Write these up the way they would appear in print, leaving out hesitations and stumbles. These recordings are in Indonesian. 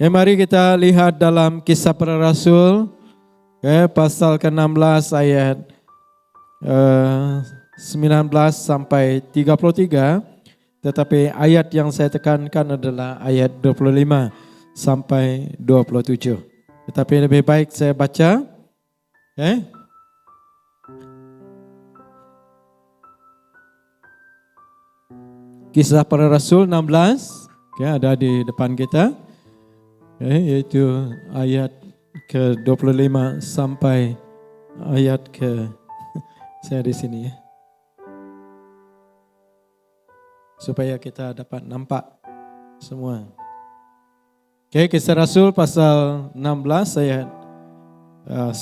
Ya, mari kita lihat dalam Kisah Para Rasul, pasal ke-16 ayat 19 sampai 33. Tetapi ayat yang saya tekankan adalah ayat 25 sampai 27. Tetapi lebih baik saya baca. Kisah Para Rasul 16, ada di depan kita. Yaitu ayat ke-25 sampai ayat saya di sini ya. Supaya kita dapat nampak semua. Kisah Rasul pasal 16 ayat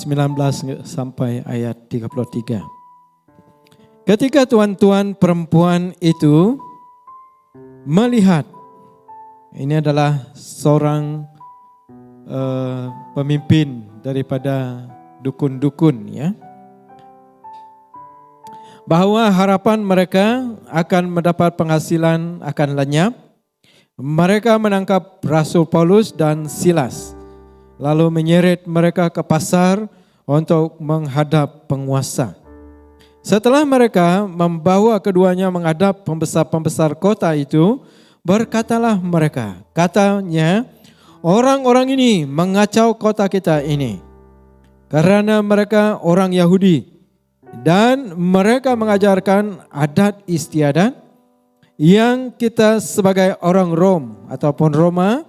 19 sampai ayat 33. Ketika tuan-tuan perempuan itu melihat, ini adalah seorang pemimpin daripada dukun-dukun ya, bahwa harapan mereka akan mendapat penghasilan akan lenyap, mereka menangkap Rasul Paulus dan Silas, lalu menyeret mereka ke pasar untuk menghadap penguasa. Setelah mereka membawa keduanya menghadap pembesar-pembesar kota itu, berkatalah mereka, katanya, orang-orang ini mengacau kota kita ini karena mereka orang Yahudi dan mereka mengajarkan adat istiadat yang kita sebagai orang Rom ataupun Roma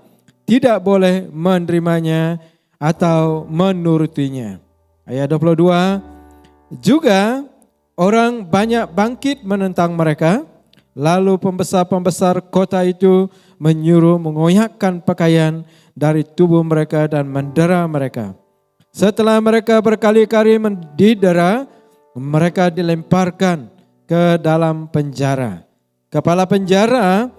tidak boleh menerimanya atau menurutinya. Ayat 22, juga orang banyak bangkit menentang mereka, lalu pembesar-pembesar kota itu menyuruh mengoyakkan pakaian dari tubuh mereka dan mendera mereka. Setelah mereka berkali-kali didera, mereka dilemparkan ke dalam penjara. Kepala penjara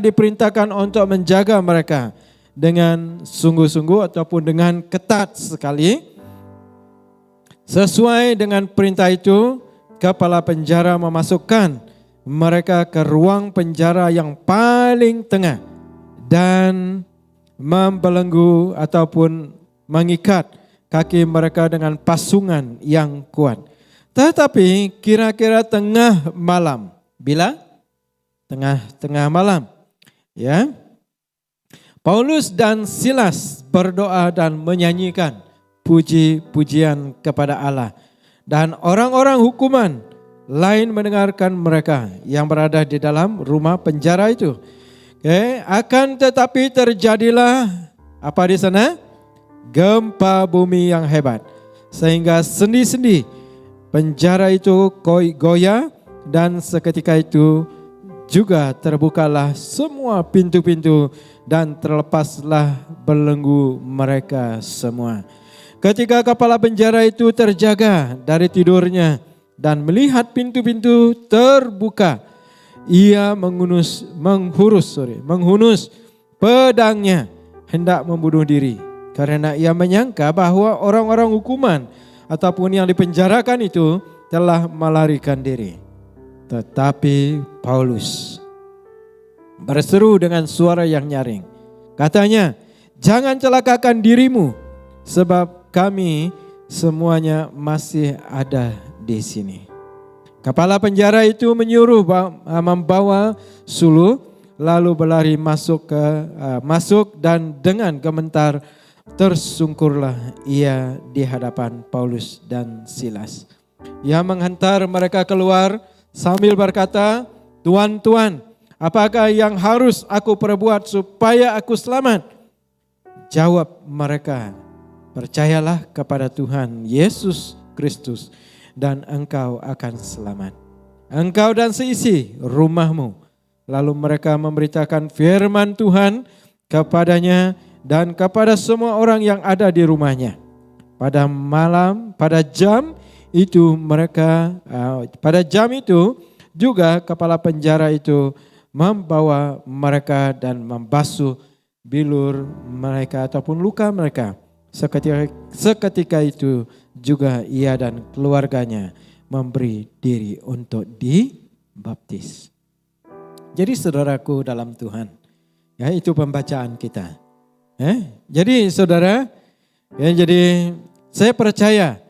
diperintahkan untuk menjaga mereka dengan sungguh-sungguh ataupun dengan ketat sekali. Sesuai dengan perintah itu, kepala penjara memasukkan mereka ke ruang penjara yang paling tengah dan membelenggu ataupun mengikat kaki mereka dengan pasungan yang kuat. Tetapi kira-kira tengah malam, bila tengah malam, ya, Paulus dan Silas berdoa dan menyanyikan puji-pujian kepada Allah, dan orang-orang hukuman lain mendengarkan mereka yang berada di dalam rumah penjara itu. Akan tetapi terjadilah apa di sana? Gempa bumi yang hebat, sehingga sendi-sendi penjara itu goyah, dan seketika itu juga terbukalah semua pintu-pintu dan terlepaslah belenggu mereka semua. Ketika kepala penjara itu terjaga dari tidurnya dan melihat pintu-pintu terbuka, ia menghunus pedangnya hendak membunuh diri, karena ia menyangka bahwa orang-orang hukuman ataupun yang dipenjarakan itu telah melarikan diri. Tetapi Paulus berseru dengan suara yang nyaring, katanya, jangan celakakan dirimu, sebab kami semuanya masih ada di sini. Kepala penjara itu menyuruh membawa suluh, lalu berlari masuk dan dengan gemetar tersungkurlah ia di hadapan Paulus dan Silas. Ia menghantar mereka keluar sambil berkata, Tuan-tuan, apakah yang harus aku perbuat supaya aku selamat? Jawab mereka, percayalah kepada Tuhan Yesus Kristus dan engkau akan selamat, engkau dan seisi rumahmu. Lalu mereka memberitakan firman Tuhan kepadanya dan kepada semua orang yang ada di rumahnya. Pada jam itu juga kepala penjara itu membawa mereka dan membasuh bilur mereka ataupun luka mereka. Seketika itu juga ia dan keluarganya memberi diri untuk dibaptis. Jadi saudaraku dalam Tuhan, ya itu pembacaan kita. Jadi saudara, ya, jadi saya percaya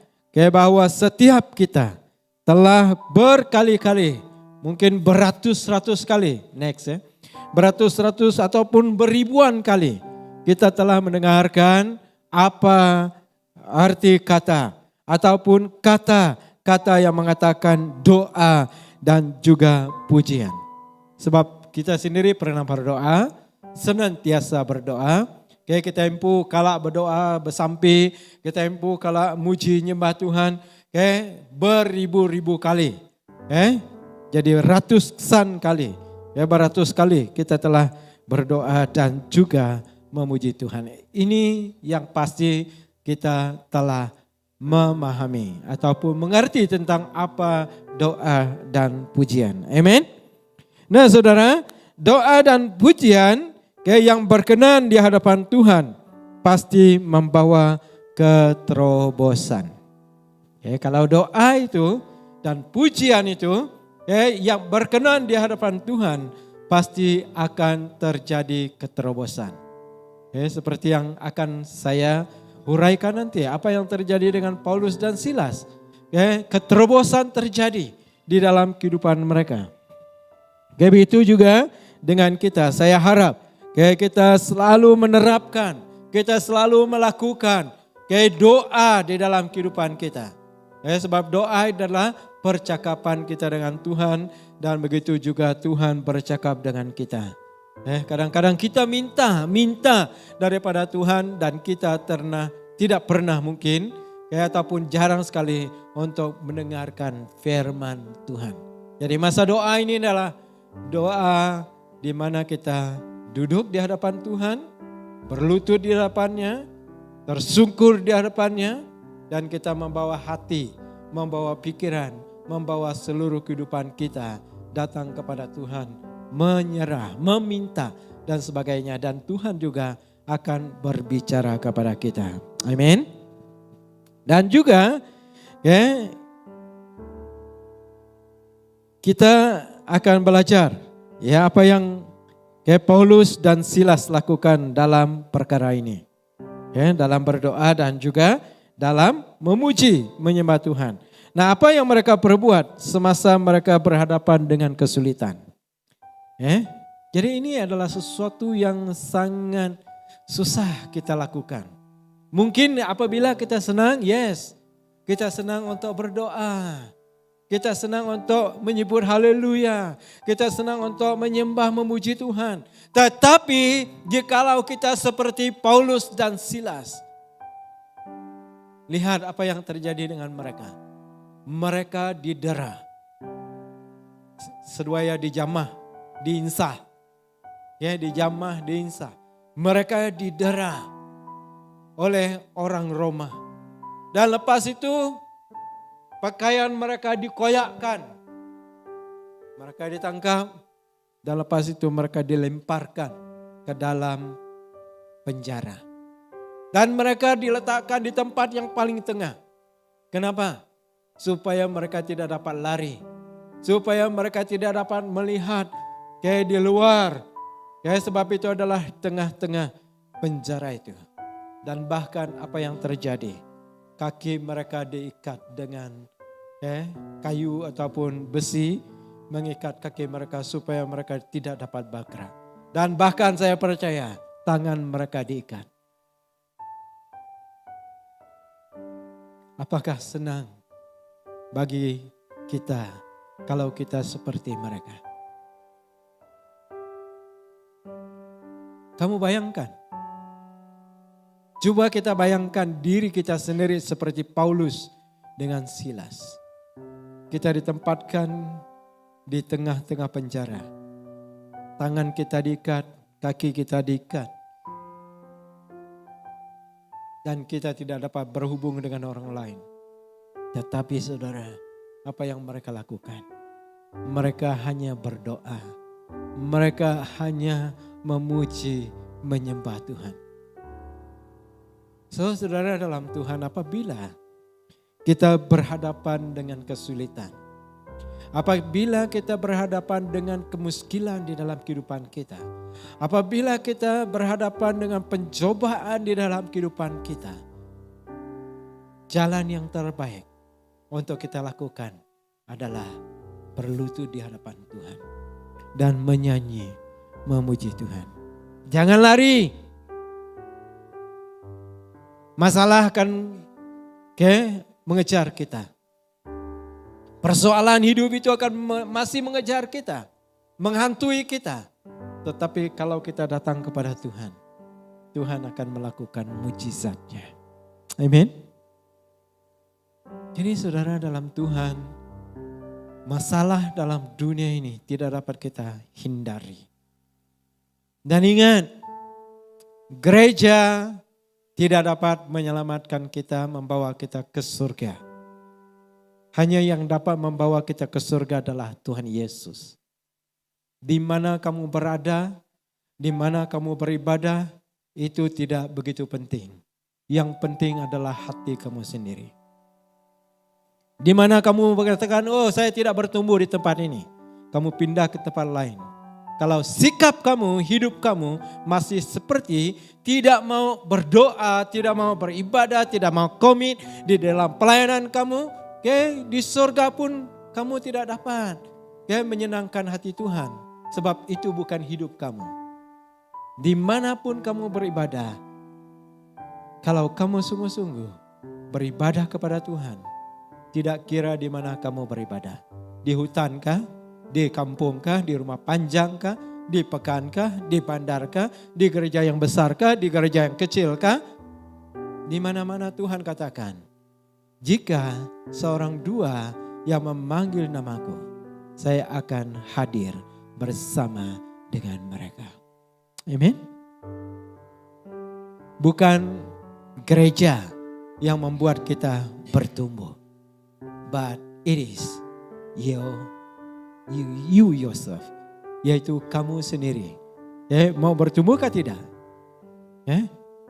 bahwa setiap kita telah berkali-kali, mungkin beratus-ratus kali, beratus-ratus ataupun beribuan kali kita telah mendengarkan apa arti kata ataupun kata-kata yang mengatakan doa dan juga pujian. Sebab kita sendiri pernah berdoa, senantiasa berdoa. Kita empu kalau berdoa bersampai, kita empu kalau muji nyembah Tuhan, beribu-ribu kali. Jadi ratusan kali, beratus kali kita telah berdoa dan juga memuji Tuhan. Ini yang pasti kita telah memahami ataupun mengerti tentang apa doa dan pujian. Amin. Nah saudara, doa dan pujian yang berkenan di hadapan Tuhan pasti membawa keterobosan. Kalau doa itu dan pujian itu yang berkenan di hadapan Tuhan pasti akan terjadi keterobosan. Seperti yang akan saya huraikan nanti, apa yang terjadi dengan Paulus dan Silas. Keterobosan terjadi di dalam kehidupan mereka. Begitu juga dengan kita, saya harap kita selalu menerapkan, kita selalu melakukan doa di dalam kehidupan kita. Sebab doa adalah percakapan kita dengan Tuhan dan begitu juga Tuhan bercakap dengan kita. Kadang-kadang kita minta daripada Tuhan dan kita tidak pernah mungkin ataupun jarang sekali untuk mendengarkan firman Tuhan. Jadi masa doa ini adalah doa di mana kita duduk di hadapan Tuhan, berlutut di hadapannya, tersungkur di hadapannya, dan kita membawa hati, membawa pikiran, membawa seluruh kehidupan kita datang kepada Tuhan, menyerah, meminta dan sebagainya. Dan Tuhan juga akan berbicara kepada kita. Amin. Dan juga kita akan belajar apa yang Paulus dan Silas lakukan dalam perkara ini. Dalam berdoa dan juga dalam memuji, menyembah Tuhan. Nah, apa yang mereka perbuat semasa mereka berhadapan dengan kesulitan? Jadi ini adalah sesuatu yang sangat susah kita lakukan. Mungkin apabila kita senang, kita senang untuk berdoa. Kita senang untuk menyebut haleluya. Kita senang untuk menyembah memuji Tuhan. Tetapi jikalau kita seperti Paulus dan Silas, lihat apa yang terjadi dengan mereka. Mereka didera. Seduaya dijamah, diinsah. Dijamah, diinsah. Mereka didera oleh orang Roma. Dan lepas itu pakaian mereka dikoyakkan. Mereka ditangkap dan lepas itu mereka dilemparkan ke dalam penjara. Dan mereka diletakkan di tempat yang paling tengah. Kenapa? Supaya mereka tidak dapat lari. Supaya mereka tidak dapat melihat di luar. Sebab itu adalah tengah-tengah penjara itu. Dan bahkan apa yang terjadi? Kaki mereka diikat dengan kayu ataupun besi, mengikat kaki mereka supaya mereka tidak dapat bergerak. Dan bahkan saya percaya tangan mereka diikat. Apakah senang bagi kita kalau kita seperti mereka? Kamu bayangkan. Coba kita bayangkan diri kita sendiri seperti Paulus dengan Silas. Kita ditempatkan di tengah-tengah penjara. Tangan kita diikat, kaki kita diikat. Dan kita tidak dapat berhubung dengan orang lain. Tetapi saudara, apa yang mereka lakukan? Mereka hanya berdoa. Mereka hanya memuji, menyembah Tuhan. Saudara dalam Tuhan, apabila kita berhadapan dengan kesulitan, Apabila kita berhadapan dengan kemuskilan di dalam kehidupan kita. Apabila kita berhadapan dengan pencobaan di dalam kehidupan kita. Jalan yang terbaik untuk kita lakukan adalah berlutut di hadapan Tuhan. Dan menyanyi, memuji Tuhan. Jangan lari. Masalah akan mengejar kita. Persoalan hidup itu akan masih mengejar kita, menghantui kita. Tetapi kalau kita datang kepada Tuhan, Tuhan akan melakukan mujizatnya. Amin. Jadi saudara, dalam Tuhan, masalah dalam dunia ini tidak dapat kita hindari. Dan ingat, gereja tidak dapat menyelamatkan kita, membawa kita ke surga. Hanya yang dapat membawa kita ke surga adalah Tuhan Yesus. Di mana kamu berada, di mana kamu beribadah, itu tidak begitu penting. Yang penting adalah hati kamu sendiri. Di mana kamu mengatakan, oh saya tidak bertumbuh di tempat ini. Kamu pindah ke tempat lain. Kalau sikap kamu, hidup kamu masih seperti tidak mau berdoa, tidak mau beribadah, tidak mau komit di dalam pelayanan kamu, di surga pun kamu tidak dapat menyenangkan hati Tuhan. Sebab itu bukan hidup kamu. Dimanapun kamu beribadah, kalau kamu sungguh-sungguh beribadah kepada Tuhan, tidak kira di mana kamu beribadah. Di hutan kah? Di kampung kah? Di rumah panjang kah? Di pekan kah? Di bandar kah? Di gereja yang besar kah? Di gereja yang kecil kah? Di mana-mana Tuhan katakan, jika seorang dua yang memanggil namaku, saya akan hadir bersama dengan mereka. Amin. Bukan gereja yang membuat kita bertumbuh, but it is you yourself, yaitu kamu sendiri. Mau bertumbuh kah tidak?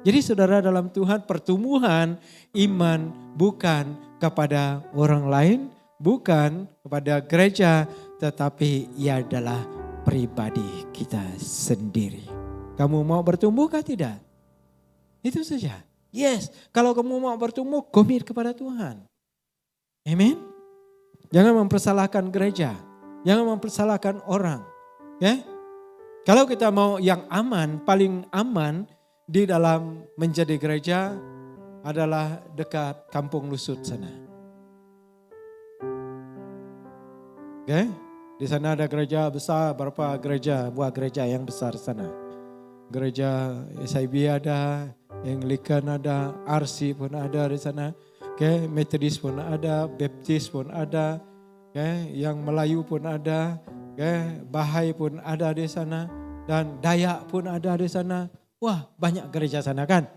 Jadi saudara, dalam Tuhan pertumbuhan iman bukan kepada orang lain, bukan kepada gereja, tetapi ia adalah pribadi kita sendiri. Kamu mau bertumbuh kah tidak? Itu saja. Yes, kalau kamu mau bertumbuh, komit kepada Tuhan. Amin. Jangan mempersalahkan gereja, jangan mempersalahkan orang. Kalau kita mau yang aman, paling aman di dalam menjadi gereja adalah dekat Kampung Lusut sana. Di sana ada gereja besar, berapa gereja, buah gereja yang besar sana. Gereja SIB ada, Anglican ada, RC pun ada di sana. Methodist pun ada, Baptist pun ada, yang Melayu pun ada, Bahai pun ada di sana, dan Dayak pun ada di sana. Wah, banyak gereja sana kan.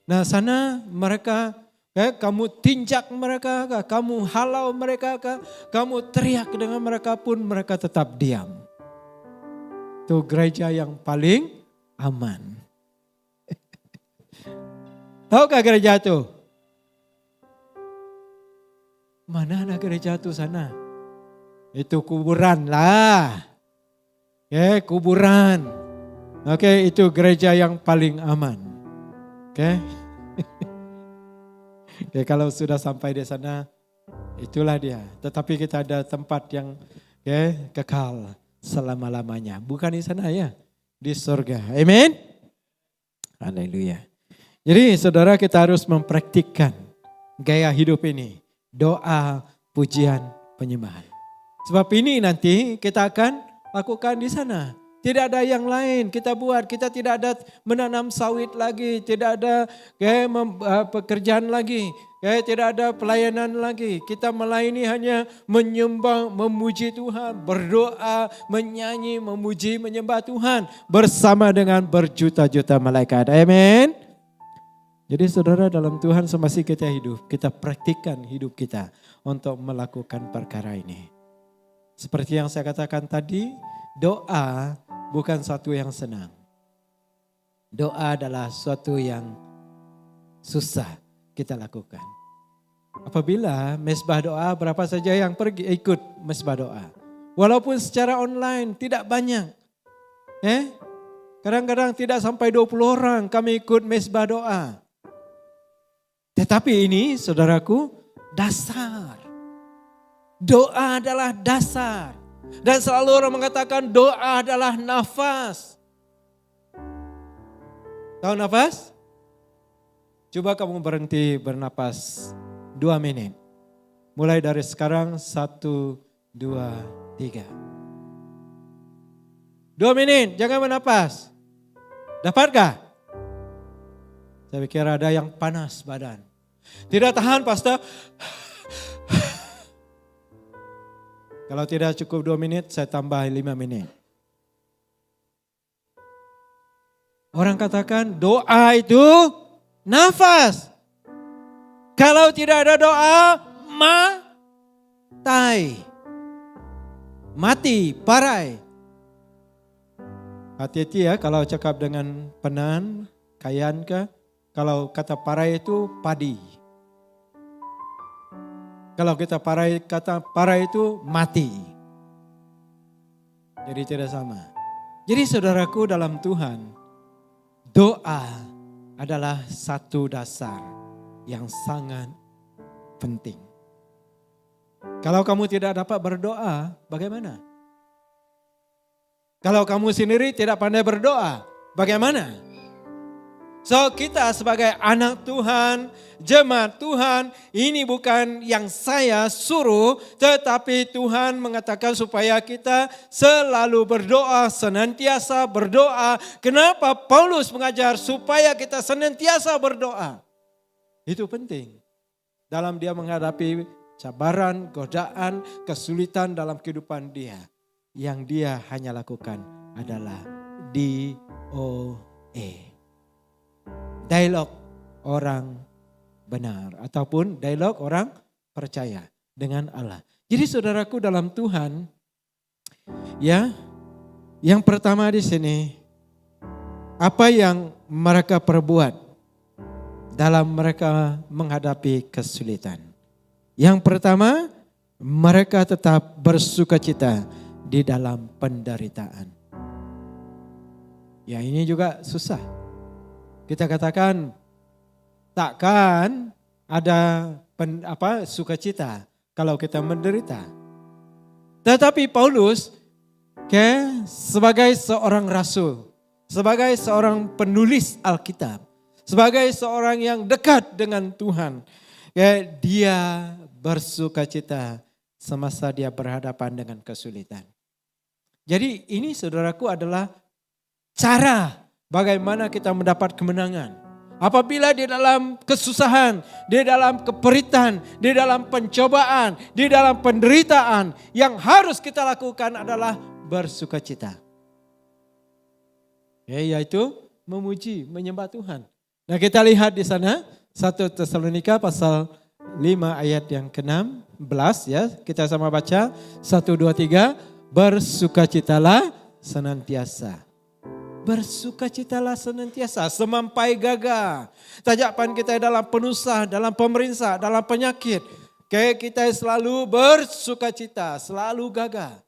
Nah sana mereka, kamu tinjak mereka, kamu halau mereka, kamu teriak dengan mereka pun mereka tetap diam. Itu gereja yang paling aman. Tahukah gereja itu? Mana ada gereja itu sana? Itu kuburan lah. Kuburan. Itu gereja yang paling aman. Kalau sudah sampai di sana, itulah dia. Tetapi kita ada tempat yang kekal selama-lamanya. Bukan di sana ya, di surga. Amin. Haleluya. Jadi saudara, kita harus mempraktikkan gaya hidup ini. Doa, pujian, penyembahan. Sebab ini nanti kita akan lakukan di sana. Tidak ada yang lain kita buat. Kita tidak ada menanam sawit lagi. Tidak ada pekerjaan lagi. Tidak ada pelayanan lagi. Kita melayani hanya menyembah, memuji Tuhan. Berdoa, menyanyi, memuji, menyembah Tuhan. Bersama dengan berjuta-juta malaikat. Amin. Jadi saudara, dalam Tuhan semasa kita hidup, kita praktikkan hidup kita untuk melakukan perkara ini. Seperti yang saya katakan tadi, doa bukan suatu yang senang. Doa adalah suatu yang susah kita lakukan. Apabila mesbah doa, berapa saja yang pergi ikut mesbah doa. Walaupun secara online tidak banyak. Kadang-kadang tidak sampai 20 orang kami ikut mesbah doa. Tetapi ini saudaraku dasar. Doa adalah dasar. Dan selalu orang mengatakan doa adalah nafas. Tahu nafas? Coba kamu berhenti bernapas 2 menit. Mulai dari sekarang 1, 2, 3. 2 menit, jangan bernapas. Dapatkah? Saya pikir ada yang panas badan. Tidak tahan pastor. Kalau tidak cukup 2 menit, saya tambah 5 menit. Orang katakan doa itu nafas. Kalau tidak ada doa, mati, parai. Hati-hati ya kalau cakap dengan penan, kayan ke. Kalau kata parai itu padi. Kalau kita kata parai itu mati. Jadi tidak sama. Jadi saudaraku dalam Tuhan, doa adalah satu dasar yang sangat penting. Kalau kamu tidak dapat berdoa, bagaimana? Kalau kamu sendiri tidak pandai berdoa, bagaimana? So kita sebagai anak Tuhan, jemaat Tuhan, ini bukan yang saya suruh, tetapi Tuhan mengatakan supaya kita selalu berdoa, senantiasa berdoa. Kenapa Paulus mengajar supaya kita senantiasa berdoa? Itu penting dalam dia menghadapi cabaran, godaan, kesulitan dalam kehidupan dia. Yang dia hanya lakukan adalah DOA. Dialog orang benar ataupun dialog orang percaya dengan Allah. Jadi saudaraku dalam Tuhan, ya, yang pertama di sini, apa yang mereka perbuat dalam mereka menghadapi kesulitan. Yang pertama, mereka tetap bersukacita di dalam penderitaan. Ya ini juga susah. Kita katakan takkan ada sukacita kalau kita menderita. Tetapi Paulus sebagai seorang rasul, sebagai seorang penulis Alkitab, sebagai seorang yang dekat dengan Tuhan, dia bersukacita semasa dia berhadapan dengan kesulitan. Jadi ini saudaraku adalah cara bagaimana kita mendapat kemenangan. Apabila di dalam kesusahan, di dalam keperitan, di dalam pencobaan, di dalam penderitaan, yang harus kita lakukan adalah bersukacita. Yaitu memuji, menyembah Tuhan. Nah kita lihat di sana 1 Tesalonika pasal 5 ayat yang ke-16 ya. Kita sama baca 1, 2, 3. Bersukacitalah senantiasa. Bersukacitalah senantiasa semampai gagah. Tajapan kita dalam penusah, dalam pemerintah, dalam penyakit. Kita selalu bersukacita, selalu gagah.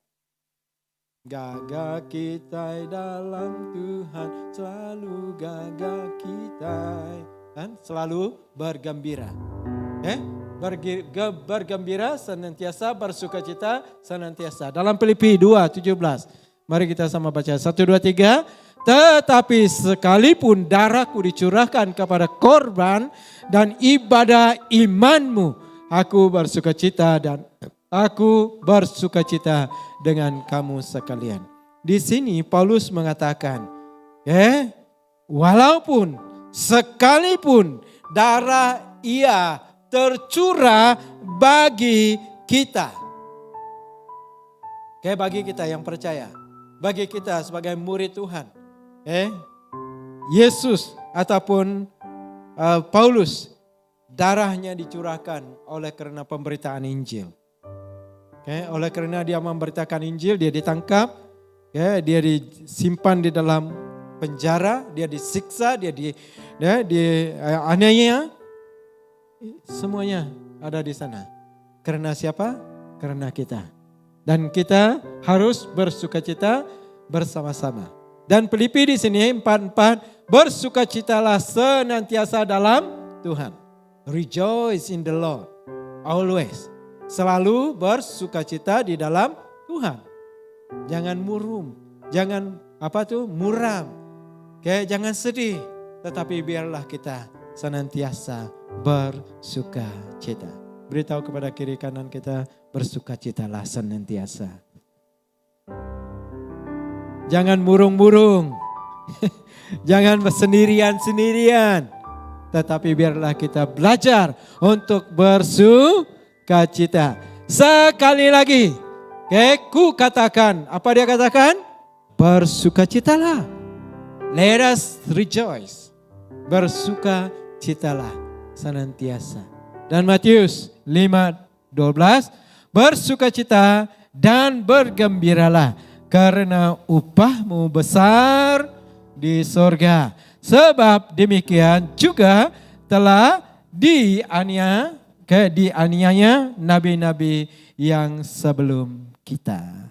Gagah kita dalam Tuhan, selalu gagah kita. Dan selalu bergembira. Bergembira senantiasa, bersukacita senantiasa. Dalam Filipi 2:17. Mari kita sama baca 1, 2, 3. Tetapi sekalipun darahku dicurahkan kepada korban dan ibadah imanmu, aku bersukacita dan aku bersukacita dengan kamu sekalian. Di sini Paulus mengatakan, walaupun sekalipun darah ia tercurah bagi kita. Bagi kita yang percaya, bagi kita sebagai murid Tuhan. Yesus ataupun Paulus darahnya dicurahkan oleh karena pemberitaan Injil. Oleh karena dia memberitakan Injil, dia ditangkap, dia disimpan di dalam penjara, dia disiksa, dia dianiaya, semuanya ada di sana. Karena siapa? Karena kita. Dan kita harus bersukacita bersama-sama. Dan Filipi di sini 4:4, bersukacitalah senantiasa dalam Tuhan. Rejoice in the Lord always. Selalu bersukacita di dalam Tuhan. Jangan muram, jangan muram. Jangan sedih, tetapi biarlah kita senantiasa bersukacita. Beritahu kepada kiri kanan kita, bersukacitalah senantiasa. Jangan murung-murung. Jangan sendirian-sendirian. Tetapi biarlah kita belajar untuk bersukacita. Sekali lagi, ku katakan, apa dia katakan? Bersukacitalah. Let us rejoice. Bersukacitalah senantiasa. Dan Matius 5:12, bersukacita dan bergembiralah karena upahmu besar di sorga. Sebab demikian juga telah dianiaya nabi-nabi yang sebelum kita.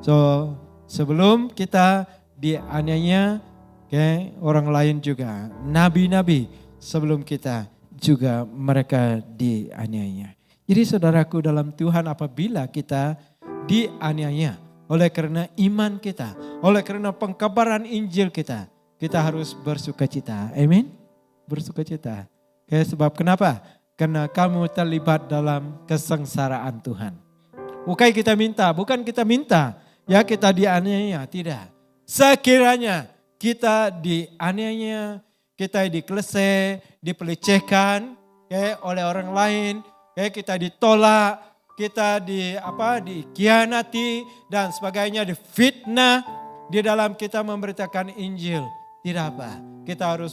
So, sebelum kita dianiaya, orang lain juga, nabi-nabi sebelum kita juga mereka dianiaya. Jadi saudaraku dalam Tuhan, apabila kita dianiaya oleh karena iman kita, oleh karena pengkabaran Injil kita harus bersukacita. Amin. Bersukacita. Sebab kenapa? Karena kamu terlibat dalam kesengsaraan Tuhan. Bukan kita minta, ya kita dianiaya, tidak. Sekiranya kita dianiaya, kita dikelese, dipelecehkan oleh orang lain, kita ditolak, kita dikhianati dan sebagainya, difitnah di dalam kita memberitakan Injil. Tidak apa, kita harus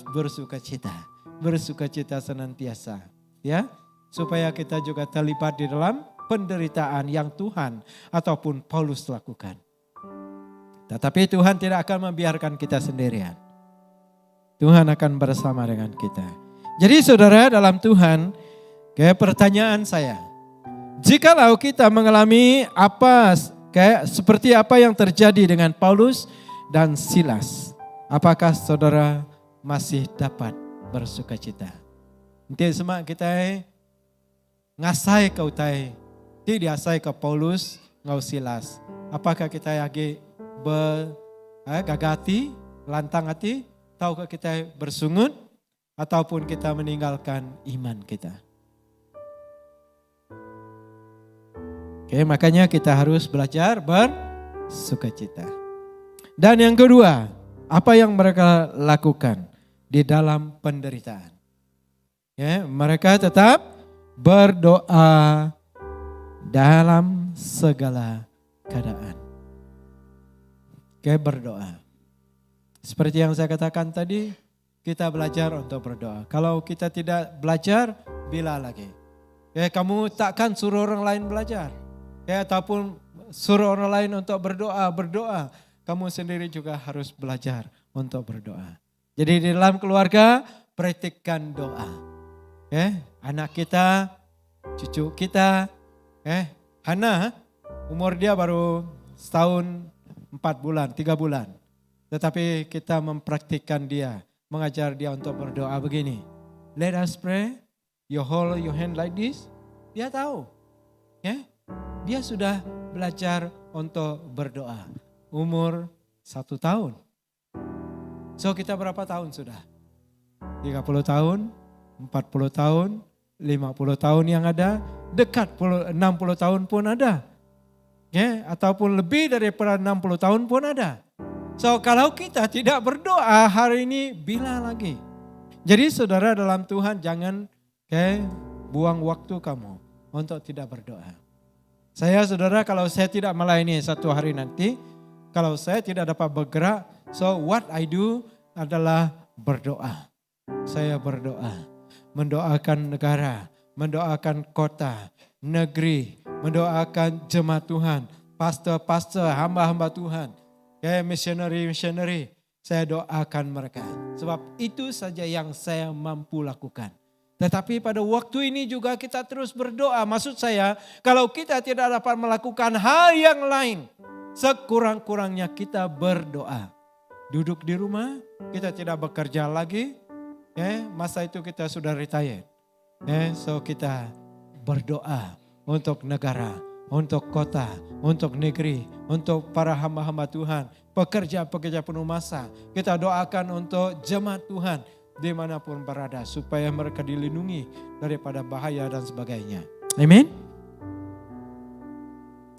bersukacita senantiasa, ya, supaya kita juga terlibat di dalam penderitaan yang Tuhan ataupun Paulus lakukan. Tetapi Tuhan tidak akan membiarkan kita sendirian. Tuhan akan bersama dengan kita. Jadi saudara dalam Tuhan, pertanyaan saya, jikalau kita mengalami seperti apa yang terjadi dengan Paulus dan Silas, apakah saudara masih dapat bersukacita? Nanti semua kita ngasai kau tai, ti diasai ke Paulus ngau Silas. Apakah kita lagi gagati, lantang hati, tahukah kita bersungut ataupun kita meninggalkan iman kita? Makanya kita harus belajar bersukacita. Dan yang kedua, apa yang mereka lakukan di dalam penderitaan? Mereka tetap berdoa dalam segala keadaan. Berdoa. Seperti yang saya katakan tadi, kita belajar untuk berdoa. Kalau kita tidak belajar, bila lagi? Kamu takkan suruh orang lain belajar. Ataupun suruh orang lain untuk berdoa. Kamu sendiri juga harus belajar untuk berdoa. Jadi di dalam keluarga, praktikkan doa. Anak kita, cucu kita, Hana, umur dia baru setahun 4 bulan, 3 bulan. Tetapi kita mempraktikkan dia, mengajar dia untuk berdoa begini. Let us pray, you hold your hand like this. Dia tahu. Dia sudah belajar untuk berdoa. Umur 1 tahun. So kita berapa tahun sudah? 30 tahun, 40 tahun, 50 tahun yang ada, dekat 60 tahun pun ada. Ataupun lebih daripada 60 tahun pun ada. So kalau kita tidak berdoa hari ini, bila lagi? Jadi saudara dalam Tuhan jangan buang waktu kamu untuk tidak berdoa. Saudara, kalau saya tidak melayani satu hari nanti, kalau saya tidak dapat bergerak, so what I do adalah berdoa. Saya berdoa, mendoakan negara, mendoakan kota, negeri, mendoakan jemaat Tuhan, pastor-pastor, hamba-hamba Tuhan, missionary, saya doakan mereka. Sebab itu saja yang saya mampu lakukan. Tetapi pada waktu ini juga kita terus berdoa. Maksud saya, kalau kita tidak dapat melakukan hal yang lain, sekurang-kurangnya kita berdoa. Duduk di rumah, kita tidak bekerja lagi. Masa itu kita sudah retired. So kita berdoa untuk negara, untuk kota, untuk negeri, untuk para hamba-hamba Tuhan, pekerja-pekerja penuh masa. Kita doakan untuk jemaat Tuhan dimanapun berada, supaya mereka dilindungi daripada bahaya dan sebagainya. Amin.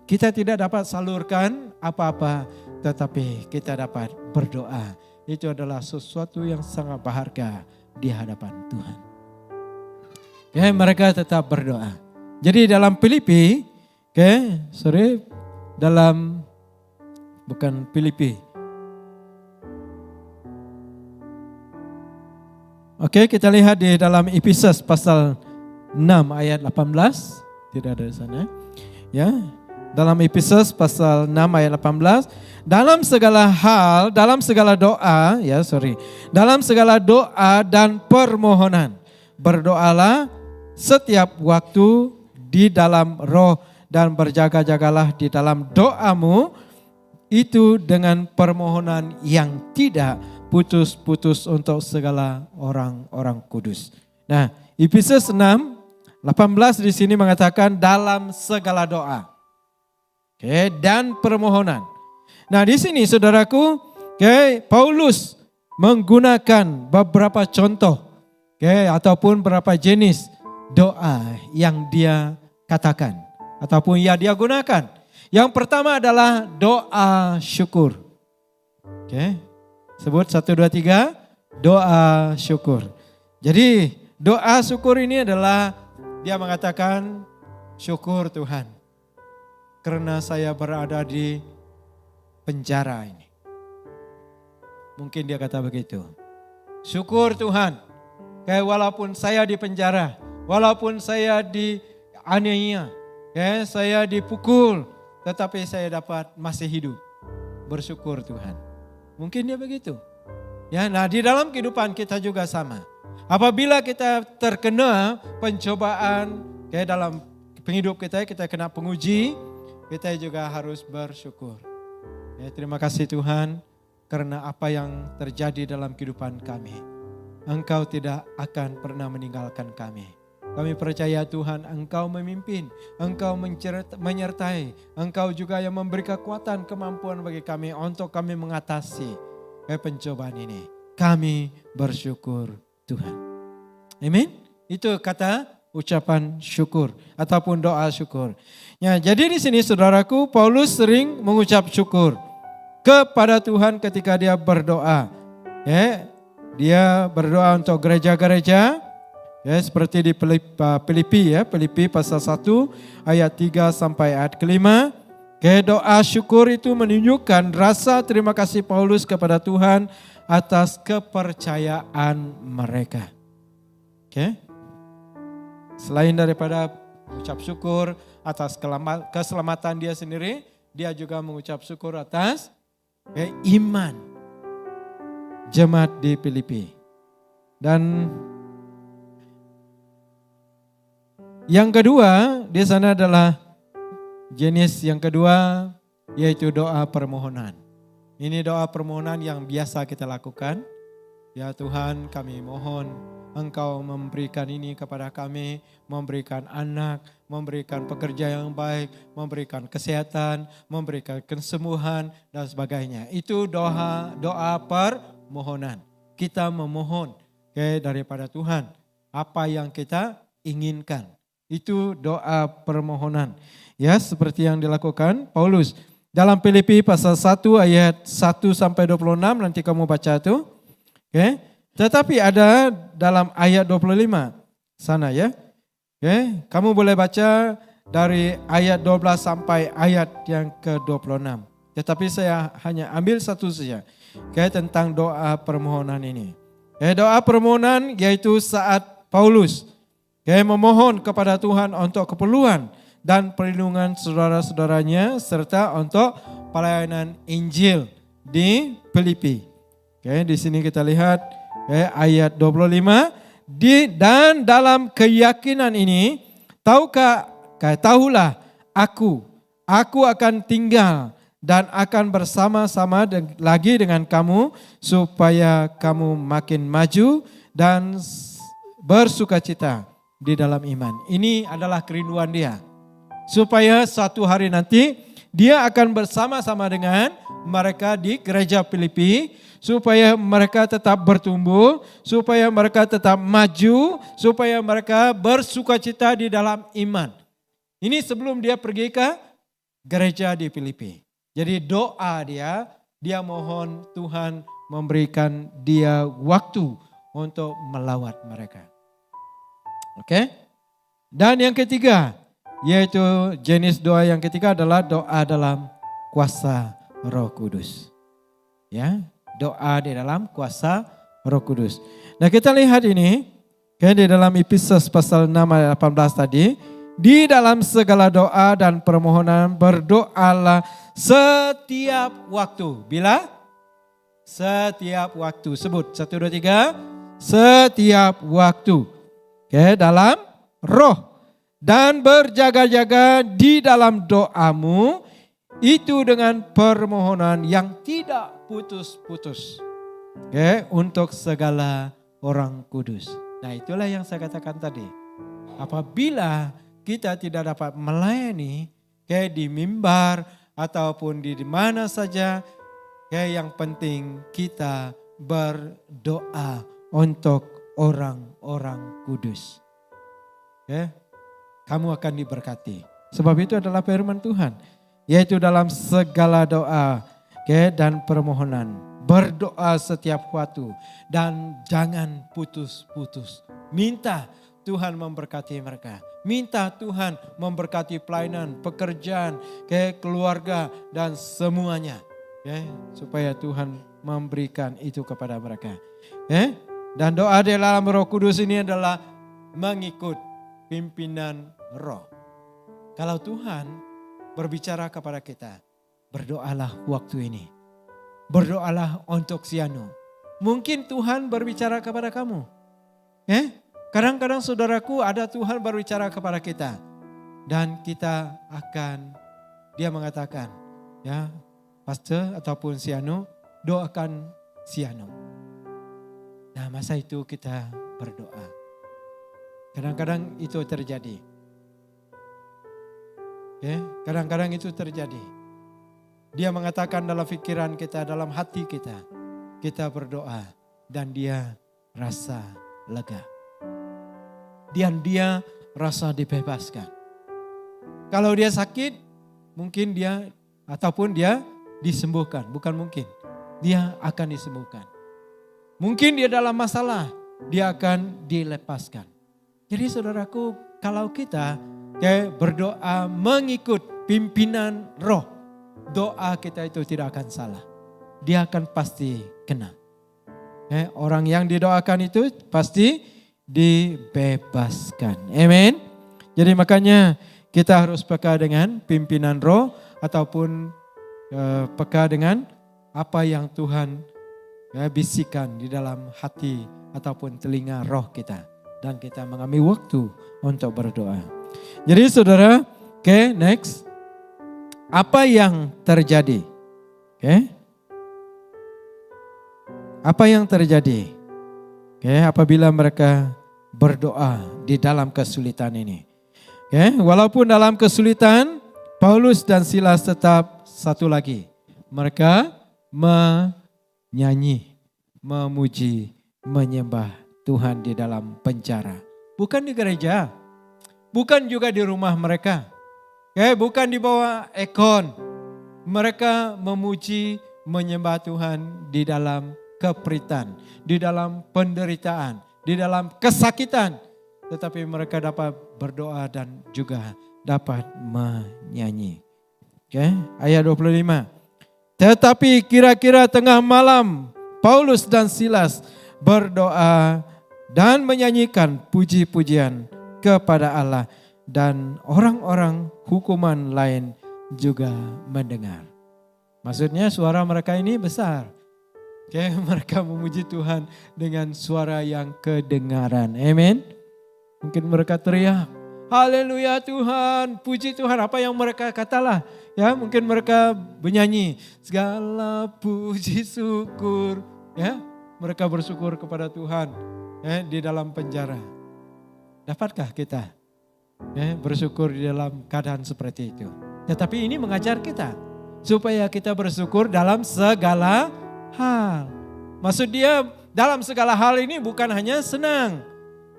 Kita tidak dapat salurkan apa-apa, tetapi kita dapat berdoa. Itu adalah sesuatu yang sangat berharga di hadapan Tuhan. Mereka tetap berdoa. Jadi dalam Filipi, bukan Filipi. Kita lihat di dalam Efesus pasal 6 ayat 18. Tidak ada di sana. Dalam Efesus pasal 6 ayat 18. Dalam segala hal, dalam segala doa dan permohonan, berdoalah setiap waktu di dalam roh dan berjaga-jagalah di dalam doamu itu dengan permohonan yang tidak putus-putus untuk segala orang-orang kudus. Nah, Efesus 6:18 di sini mengatakan dalam segala doa. Dan permohonan. Nah, di sini saudaraku, Paulus menggunakan beberapa contoh ataupun beberapa jenis doa yang dia katakan ataupun yang dia gunakan. Yang pertama adalah doa syukur. Sebut 1, 2, 3, doa syukur. Jadi doa syukur ini adalah dia mengatakan syukur Tuhan karena saya berada di penjara ini. Mungkin dia kata begitu. Syukur Tuhan, walaupun saya di penjara, walaupun saya dianiaya, saya dipukul, tetapi saya dapat masih hidup. Bersyukur Tuhan. Mungkin dia begitu. Nah di dalam kehidupan kita juga sama. Apabila kita terkena pencobaan, dalam penghidup kita kena penguji, kita juga harus bersyukur. Terima kasih Tuhan karena apa yang terjadi dalam kehidupan kami. Engkau tidak akan pernah meninggalkan kami. Kami percaya Tuhan Engkau memimpin, Engkau menyertai, Engkau juga yang memberi kekuatan, kemampuan bagi kami untuk kami mengatasi pencobaan ini. Kami bersyukur Tuhan. Amin. Itu kata ucapan syukur ataupun doa syukur. Jadi di sini saudaraku, Paulus sering mengucap syukur kepada Tuhan ketika dia berdoa. Dia berdoa untuk gereja-gereja. Seperti di Filipi pasal 1 ayat 3 sampai ayat ke-5. Doa syukur itu menunjukkan rasa terima kasih Paulus kepada Tuhan atas kepercayaan mereka. Selain daripada ucap syukur atas keselamatan dia sendiri, dia juga mengucap syukur atas iman jemaat di Filipi. Dan yang kedua di sana adalah jenis yang kedua, yaitu doa permohonan. Ini doa permohonan yang biasa kita lakukan. Ya Tuhan, kami mohon Engkau memberikan ini kepada kami, memberikan anak, memberikan pekerja yang baik, memberikan kesehatan, memberikan kesembuhan dan sebagainya. Itu doa permohonan. Kita memohon daripada Tuhan apa yang kita inginkan. Itu doa permohonan. Ya, seperti yang dilakukan Paulus dalam Filipi pasal 1 ayat 1 sampai 26, nanti kamu baca itu. Tetapi ada dalam ayat 25 sana ya. Kamu boleh baca dari ayat 12 sampai ayat yang ke-26. Tetapi saya hanya ambil satu saja tentang doa permohonan ini. Doa permohonan yaitu saat Paulus memohon kepada Tuhan untuk keperluan dan perlindungan saudara-saudaranya serta untuk pelayanan Injil di Filipi. Di sini kita lihat ayat 25, Dan dalam keyakinan ini, tahulah aku akan tinggal dan akan bersama-sama lagi dengan kamu supaya kamu makin maju dan bersukacita di dalam iman. Ini adalah kerinduan dia. Supaya suatu hari nanti dia akan bersama-sama dengan mereka di gereja Filipi, supaya mereka tetap bertumbuh, supaya mereka tetap maju, supaya mereka bersukacita di dalam iman. Ini sebelum dia pergi ke gereja di Filipi. Jadi doa dia mohon Tuhan memberikan dia waktu untuk melawat mereka. Oke? Dan yang ketiga, yaitu jenis doa yang ketiga adalah doa dalam kuasa Roh Kudus. Ya, doa di dalam kuasa Roh Kudus. Nah, kita lihat ini kan di dalam Efesus pasal 6 ayat 18 tadi, di dalam segala doa dan permohonan berdoalah setiap waktu. Bila? Setiap waktu. Sebut 1, 2, 3. Setiap waktu. Oke, dalam roh. Dan berjaga-jaga di dalam doamu itu dengan permohonan yang tidak putus-putus. Oke, untuk segala orang kudus. Nah, itulah yang saya katakan tadi. Apabila kita tidak dapat melayani kayak di mimbar ataupun di mana saja, kayak yang penting kita berdoa untuk orang-orang kudus. Oke, kamu akan diberkati. Sebab itu adalah firman Tuhan, yaitu dalam segala doa dan permohonan berdoa setiap waktu dan jangan putus-putus. Minta Tuhan memberkati mereka. Minta Tuhan memberkati pelayanan, pekerjaan, keluarga dan semuanya. Supaya Tuhan memberikan itu kepada mereka. Dan doa di dalam Roh Kudus ini adalah mengikut pimpinan Roh. Kalau Tuhan berbicara kepada kita, berdoalah waktu ini. Berdoalah untuk Siano. Mungkin Tuhan berbicara kepada kamu. Kadang-kadang saudaraku ada Tuhan berbicara kepada kita. Dan kita akan, dia mengatakan, ya pastor ataupun Siano, doakan Siano. Nah, masa itu kita berdoa. Kadang-kadang itu terjadi. Kadang-kadang itu terjadi. Dia mengatakan dalam pikiran kita, dalam hati kita, kita berdoa dan dia rasa lega. Dan dia rasa dibebaskan. Kalau dia sakit, mungkin dia ataupun dia disembuhkan. Bukan mungkin, dia akan disembuhkan. Mungkin dia dalam masalah, dia akan dilepaskan. Jadi saudaraku, kalau kita berdoa mengikut pimpinan Roh, doa kita itu tidak akan salah. Dia akan pasti kena. Orang yang didoakan itu pasti dibebaskan. Amin. Jadi makanya kita harus peka dengan pimpinan Roh ataupun peka dengan apa yang Tuhan bisikan di dalam hati ataupun telinga roh kita. Dan kita mengambil waktu untuk berdoa. Jadi saudara, next. Apa yang terjadi? Apa yang terjadi? Apabila mereka berdoa di dalam kesulitan ini. Walaupun dalam kesulitan, Paulus dan Silas tetap satu lagi. Mereka menyanyi, memuji, menyembah Tuhan di dalam penjara. Bukan di gereja, bukan juga di rumah mereka. Bukan di bawah ekon. Mereka memuji, menyembah Tuhan di dalam keperitan, di dalam penderitaan, di dalam kesakitan. Tetapi mereka dapat berdoa dan juga dapat menyanyi. Ayat 25. Tetapi kira-kira tengah malam Paulus dan Silas berdoa dan menyanyikan puji-pujian kepada Allah. Dan orang-orang hukuman lain juga mendengar. Maksudnya suara mereka ini besar. Mereka memuji Tuhan dengan suara yang kedengaran. Amin. Mungkin mereka teriak, haleluya Tuhan, puji Tuhan. Apa yang mereka katalah. Ya, mungkin mereka bernyanyi, segala puji syukur. Ya, mereka bersyukur kepada Tuhan di dalam penjara. Dapatkah kita bersyukur di dalam keadaan seperti itu? Tetapi ini mengajar kita supaya kita bersyukur dalam segala hal. Maksud dia dalam segala hal ini bukan hanya senang,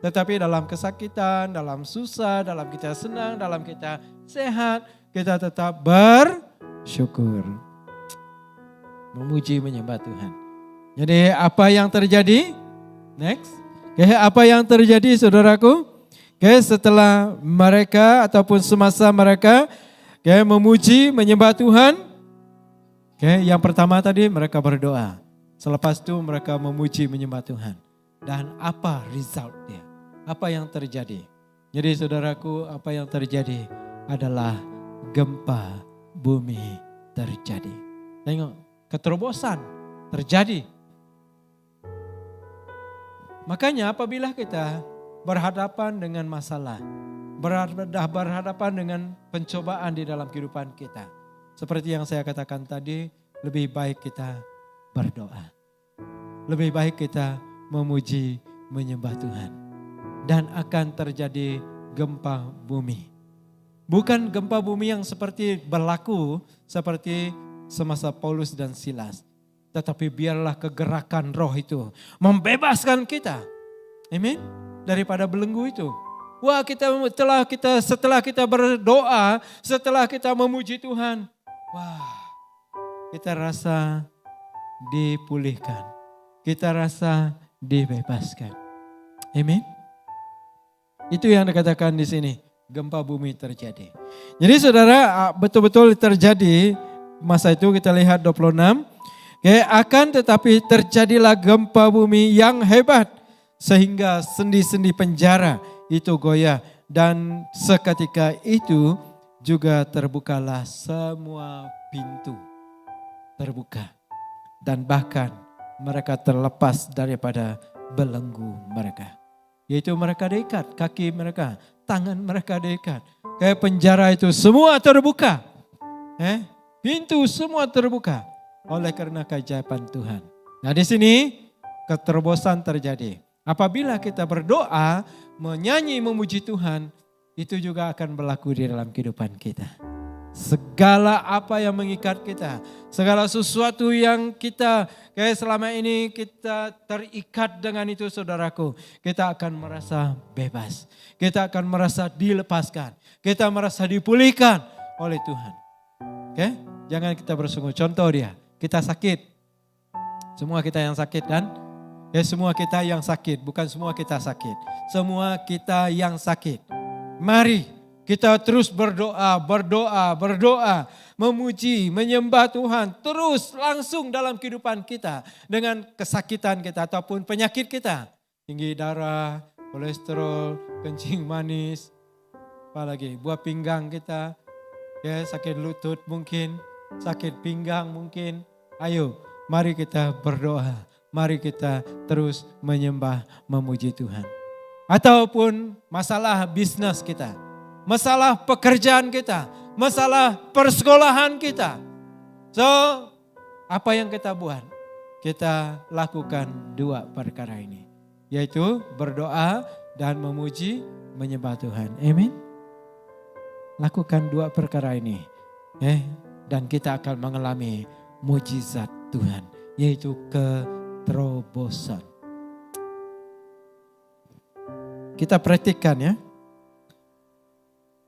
tetapi dalam kesakitan, dalam susah, dalam kita senang, dalam kita sehat, kita tetap bersyukur. Memuji menyembah Tuhan. Jadi apa yang terjadi? Next. Apa yang terjadi saudaraku? Setelah mereka ataupun semasa mereka memuji menyembah Tuhan. Yang pertama tadi mereka berdoa. Selepas itu mereka memuji menyembah Tuhan. Dan apa resultnya? Apa yang terjadi? Jadi saudaraku, apa yang terjadi adalah gempa bumi terjadi. Tengok, keterobosan terjadi. Makanya apabila kita berhadapan dengan masalah, berhadapan dengan pencobaan di dalam kehidupan kita, seperti yang saya katakan tadi, lebih baik kita berdoa. Lebih baik kita memuji, menyembah Tuhan. Dan akan terjadi gempa bumi. Bukan gempa bumi yang seperti berlaku seperti semasa Paulus dan Silas. Tetapi biarlah kegerakan roh itu membebaskan kita. Amin. Daripada belenggu itu. Wah, setelah kita berdoa, setelah kita memuji Tuhan, wah, kita rasa dipulihkan. Kita rasa dibebaskan. Amin. Itu yang dikatakan di sini, gempa bumi terjadi. Jadi saudara, betul-betul terjadi masa itu, kita lihat 26. Akan tetapi terjadilah gempa bumi yang hebat sehingga sendi-sendi penjara itu goyah, dan seketika itu juga terbukalah semua pintu terbuka, dan bahkan mereka terlepas daripada belenggu mereka, yaitu mereka diikat, kaki mereka, tangan mereka diikat. Kayak penjara itu semua terbuka, pintu semua terbuka oleh karena keajaiban Tuhan. Nah di sini keterobosan terjadi. Apabila kita berdoa, menyanyi, memuji Tuhan, itu juga akan berlaku di dalam kehidupan kita. Segala apa yang mengikat kita, segala sesuatu yang kita kayak selama ini kita terikat dengan itu saudaraku, kita akan merasa bebas. Kita akan merasa dilepaskan. Kita merasa dipulihkan oleh Tuhan. Oke? Jangan kita bersungguh. Contoh dia, kita sakit. Semua kita yang sakit kan? Semua kita yang sakit, bukan semua kita sakit. Semua kita yang sakit. Mari kita terus berdoa, memuji, menyembah Tuhan. Terus langsung dalam kehidupan kita. Dengan kesakitan kita ataupun penyakit kita. Tinggi darah, kolesterol, kencing manis. Apalagi buah pinggang kita. Sakit lutut mungkin, sakit pinggang mungkin. Ayo, mari kita berdoa. Mari kita terus menyembah, memuji Tuhan. Ataupun masalah bisnis kita, masalah pekerjaan kita, masalah persekolahan kita. So, apa yang kita buat? Kita lakukan dua perkara ini. Yaitu berdoa dan memuji, menyembah Tuhan. Amin. Lakukan dua perkara ini. Dan kita akan mengalami mujizat Tuhan. Yaitu keterobosan. Kita praktikkan ya.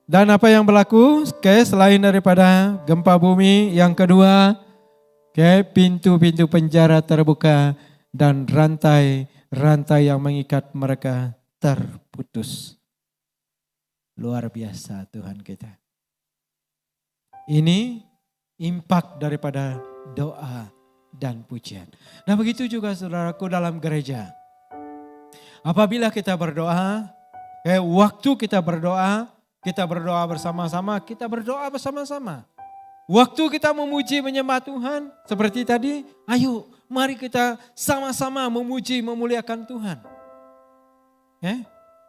Dan apa yang berlaku? Selain daripada gempa bumi, yang kedua, pintu-pintu penjara terbuka dan rantai yang mengikat mereka terputus. Luar biasa Tuhan kita. Ini impak daripada doa dan pujian. Nah begitu juga saudaraku dalam gereja. Apabila kita berdoa, waktu kita berdoa bersama-sama, kita berdoa bersama-sama. Waktu kita memuji menyembah Tuhan, seperti tadi, ayo mari kita sama-sama memuji, memuliakan Tuhan.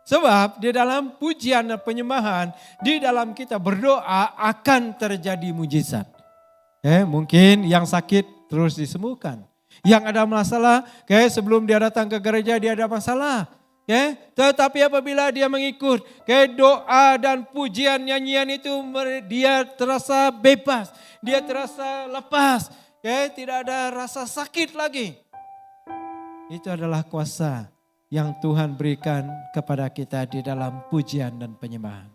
Sebab di dalam pujian dan penyembahan, di dalam kita berdoa akan terjadi mujizat. Mungkin yang sakit terus disembuhkan. Yang ada masalah, sebelum dia datang ke gereja dia ada masalah. Tetapi apabila dia mengikut doa dan pujian nyanyian itu, dia terasa bebas, dia terasa lepas, tidak ada rasa sakit lagi. Itu adalah kuasa yang Tuhan berikan kepada kita di dalam pujian dan penyembahan.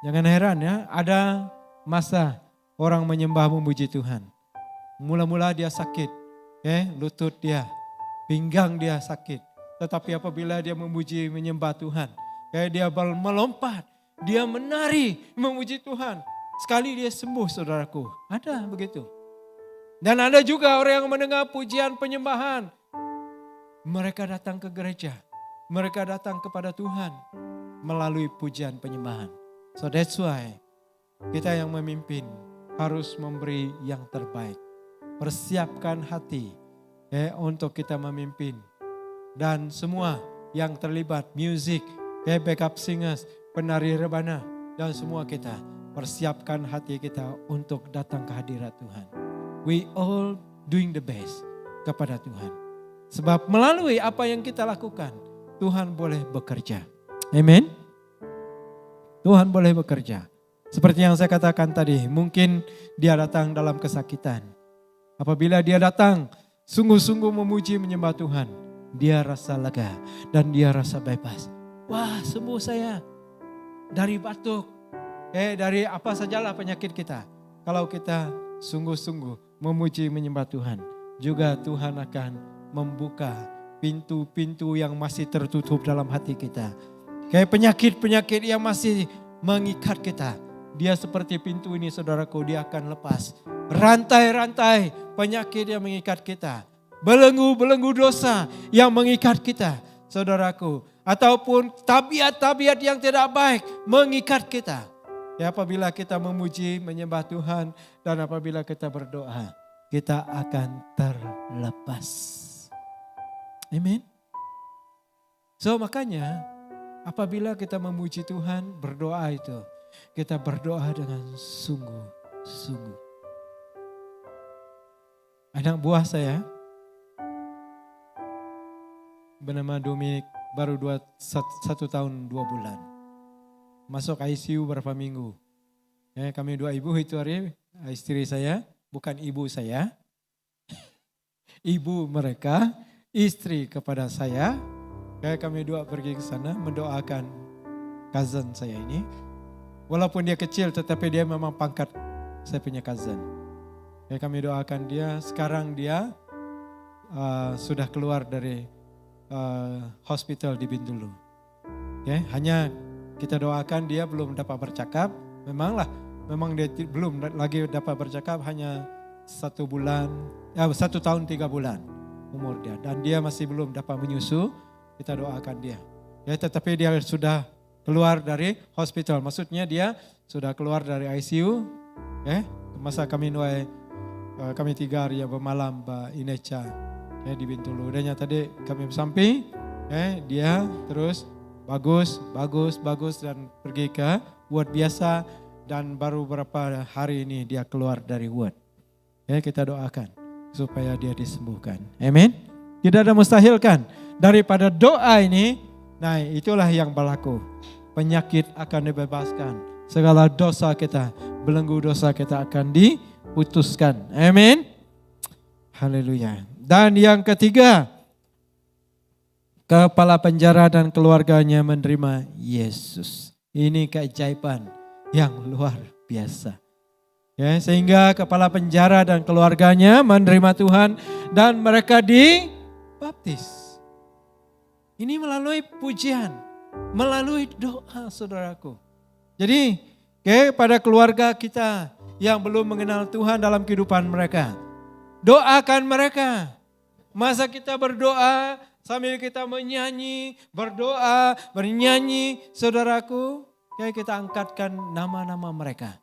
Jangan heran ya, ada masa orang menyembah memuji Tuhan. Mula-mula dia sakit, lutut dia, pinggang dia sakit. Tetapi apabila dia memuji menyembah Tuhan, dia melompat, dia menari memuji Tuhan. Sekali dia sembuh, saudaraku. Ada begitu. Dan ada juga orang yang mendengar pujian penyembahan. Mereka datang ke gereja, mereka datang kepada Tuhan melalui pujian penyembahan. So that's why kita yang memimpin harus memberi yang terbaik. Persiapkan hati untuk kita memimpin. Dan semua yang terlibat, music, backup singers, penari rebana, dan semua kita persiapkan hati kita untuk datang ke hadirat Tuhan. We all doing the best kepada Tuhan. Sebab melalui apa yang kita lakukan, Tuhan boleh bekerja. Amin. Tuhan boleh bekerja. Seperti yang saya katakan tadi, mungkin dia datang dalam kesakitan. Apabila dia datang, sungguh-sungguh memuji menyembah Tuhan, dia rasa lega dan dia rasa bebas. Wah, sembuh saya dari batuk, dari apa sajalah penyakit kita. Kalau kita sungguh-sungguh memuji menyembah Tuhan, juga Tuhan akan membuka pintu-pintu yang masih tertutup dalam hati kita. Kayak penyakit-penyakit yang masih mengikat kita. Dia seperti pintu ini, saudaraku, dia akan lepas. Rantai-rantai penyakit yang mengikat kita. Belenggu-belenggu dosa yang mengikat kita, saudaraku. Ataupun tabiat-tabiat yang tidak baik mengikat kita. Apabila kita memuji, menyembah Tuhan, dan apabila kita berdoa, kita akan terlepas. Amin. So makanya apabila kita memuji Tuhan, berdoa itu, kita berdoa dengan sungguh-sungguh. Anak buah saya bernama Dominic, baru 1 tahun 2 bulan. Masuk ICU berapa minggu. Kami 2 ibu itu hari, istri saya, bukan ibu saya. Ibu mereka, istri kepada saya. Kami 2 pergi ke sana mendoakan cousin saya ini. Walaupun dia kecil tetapi dia memang pangkat saya punya cousin. Kami doakan dia, sekarang dia sudah keluar dari hospital di Bintulu. Hanya kita doakan dia belum dapat bercakap. Memang dia belum lagi dapat bercakap, hanya 1 tahun 3 bulan umur dia. Dan dia masih belum dapat menyusu, kita doakan dia. Tetapi dia sudah keluar dari hospital, maksudnya dia sudah keluar dari ICU. Masa kami 3 hari yang bermalam Ineca di Bintulu. Dan tadi kami bersampi, dia terus bagus dan pergi ke ward biasa. Dan baru beberapa hari ini dia keluar dari ward. Kita doakan supaya dia disembuhkan. Amin. Tidak ada mustahil kan? Daripada doa ini, nah itulah yang berlaku. Penyakit akan dibebaskan. Segala dosa kita, belenggu dosa kita akan diputuskan. Amin. Haleluya. Dan yang ketiga, kepala penjara dan keluarganya menerima Yesus. Ini keajaiban yang luar biasa. Sehingga kepala penjara dan keluarganya menerima Tuhan dan mereka dibaptis. Ini melalui pujian, melalui doa, saudaraku. Jadi pada keluarga kita yang belum mengenal Tuhan dalam kehidupan mereka, doakan mereka. Masa kita berdoa sambil kita menyanyi, berdoa, bernyanyi, saudaraku, kita angkatkan nama-nama mereka.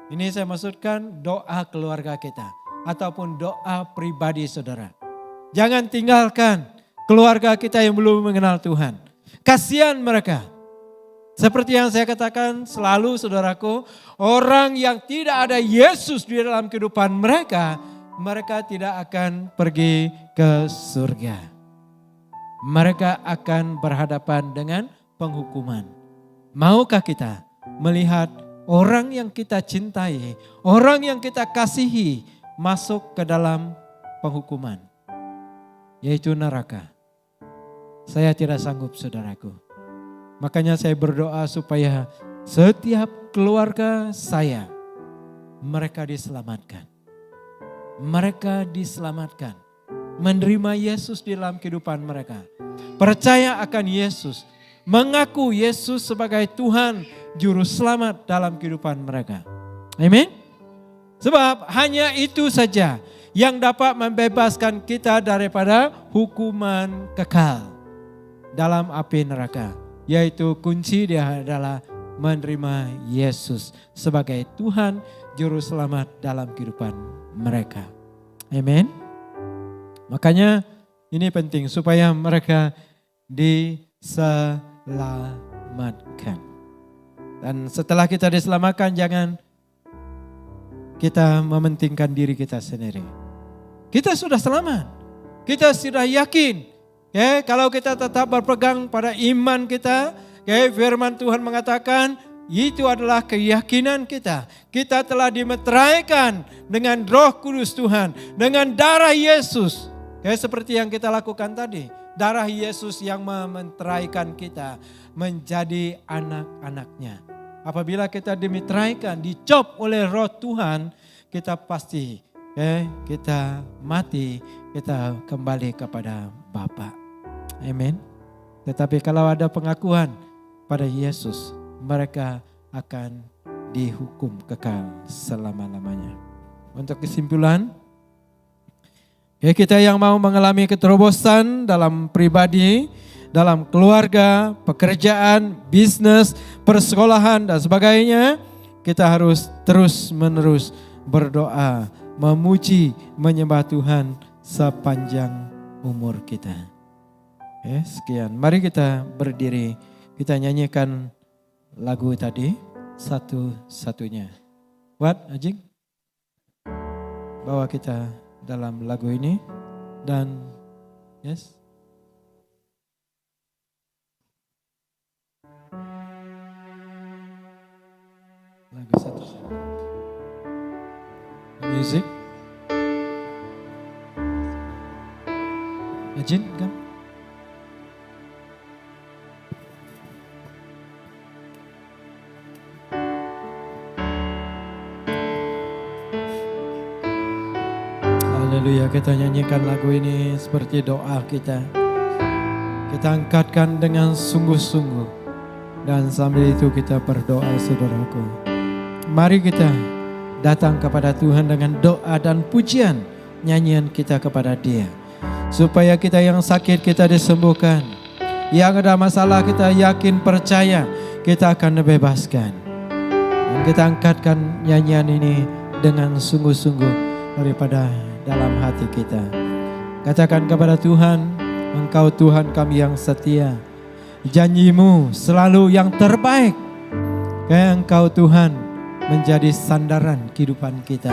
Ini saya maksudkan doa keluarga kita. ataupun doa pribadi saudara. Jangan tinggalkan keluarga kita yang belum mengenal Tuhan. Kasihan mereka. Seperti yang saya katakan selalu saudaraku, orang yang tidak ada Yesus di dalam kehidupan mereka, mereka tidak akan pergi ke surga. Mereka akan berhadapan dengan penghukuman. Maukah kita melihat orang yang kita cintai, orang yang kita kasihi masuk ke dalam penghukuman, yaitu neraka? Saya tidak sanggup saudaraku. Makanya saya berdoa supaya setiap keluarga saya, mereka diselamatkan. Mereka diselamatkan. Menerima Yesus di dalam kehidupan mereka. Percaya akan Yesus. Mengaku Yesus sebagai Tuhan Juru Selamat dalam kehidupan mereka. Amin. Sebab hanya itu saja yang dapat membebaskan kita daripada hukuman kekal dalam api neraka. Yaitu kunci dia adalah menerima Yesus sebagai Tuhan Juru Selamat dalam kehidupan mereka. Amin. Makanya ini penting supaya mereka diselamatkan. Dan setelah kita diselamatkan, jangan kita mementingkan diri kita sendiri. Kita sudah selamat. Kita sudah yakin. Kalau kita tetap berpegang pada iman kita, firman Tuhan mengatakan itu adalah keyakinan kita. Kita telah dimeteraikan dengan Roh Kudus Tuhan, dengan darah Yesus. Seperti yang kita lakukan tadi, darah Yesus yang memeteraikan kita menjadi anak-anaknya. Apabila kita dimeteraikan, dicop oleh Roh Tuhan, kita pasti kita mati, kita kembali kepada Bapa. Amin. Tetapi kalau ada pengakuan pada Yesus, mereka akan dihukum kekal selama-lamanya. Untuk kesimpulan, kita yang mau mengalami keterobosan dalam pribadi, dalam keluarga, pekerjaan, bisnis, persekolahan dan sebagainya, kita harus terus-menerus berdoa, memuji, menyembah Tuhan sepanjang umur kita. Sekian, mari kita berdiri, kita nyanyikan lagu tadi satu-satunya. Buat Ajing, bawa kita dalam lagu ini dan yes. Lagu satu-satunya. Music. Ajin kan? Haleluya, kita nyanyikan lagu ini seperti doa kita. Kita angkatkan dengan sungguh-sungguh. Dan sambil itu kita berdoa saudaraku. Mari kita datang kepada Tuhan dengan doa dan pujian. Nyanyian kita kepada Dia. Supaya kita yang sakit kita disembuhkan. Yang ada masalah kita yakin percaya kita akan dibebaskan. Dan kita angkatkan nyanyian ini dengan sungguh-sungguh daripada dalam hati kita. Katakan kepada Tuhan, Engkau Tuhan kami yang setia. Janjimu selalu yang terbaik. Kayak Engkau Tuhan menjadi sandaran kehidupan kita.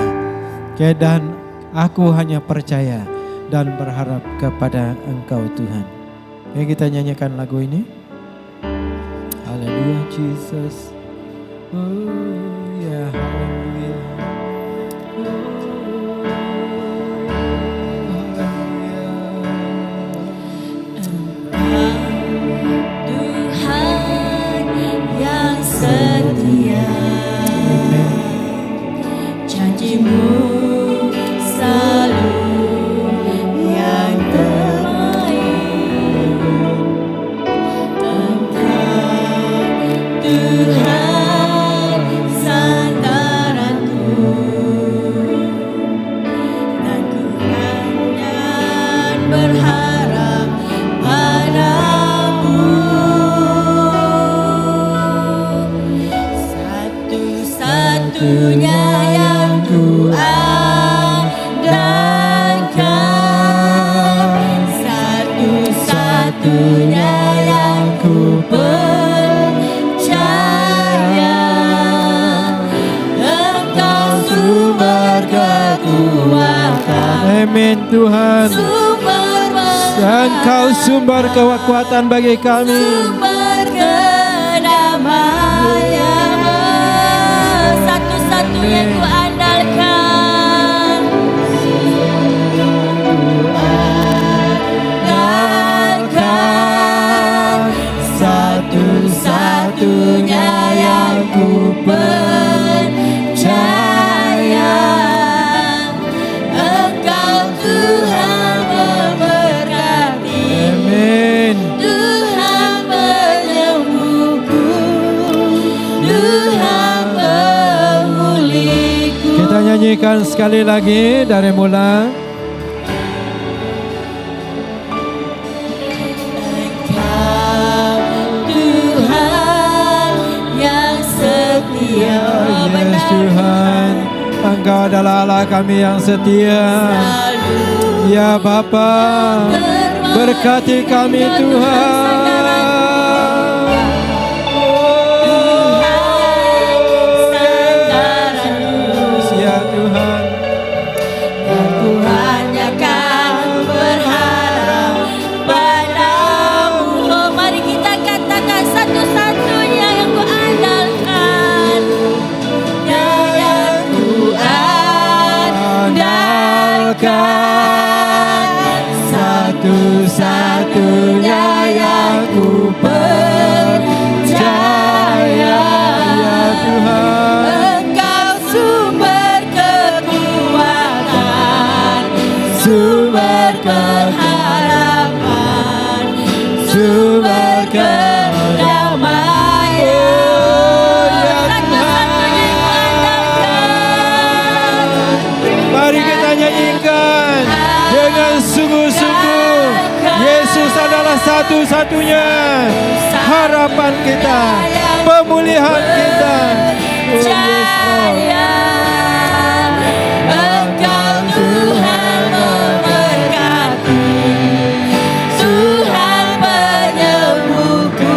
Dan aku hanya percaya dan berharap kepada Engkau Tuhan. Kita nyanyikan lagu ini. Haleluya Jesus. Oh ya haleluya. Setia, janjimu selalu yang terbaik. Engkau Tuhan sandaran Tuhan. Engkau sumber kekuatan bagi kami. Sumber kedamaian, satu-satunya ku andalkan. Andalkan, satu-satunya yang ku percaya. Engkau Tuhan memberkati. Amin. Tuhan penyembuhku, Tuhan pemulihku. Kita nyanyikan sekali lagi dari mula. Engkau Tuhan yang setia. Yes Tuhan, Engkau adalah Allah kami yang setia. Ya Bapa, berkati kami Tuhan. Ya Tuhan, Aku hanya kan berharap padamu. Oh, mari kita katakan satu-satunya yang ku andalkan, yang ku andalkan, satu-satunya yang ku percaya. ya Tuhan. Engkau sumber kekuatan, sumber pengharapan, sumber kedamaian. Satu-satunya yang ku andalkan. Mari kita nyanyikan dengan sungguh-sungguh. Yesus adalah satu-satunya harapan kita, pemulihan kita. Oh, yes, Lord. Engkau Tuhan memberkati, Tuhan penyembuhku,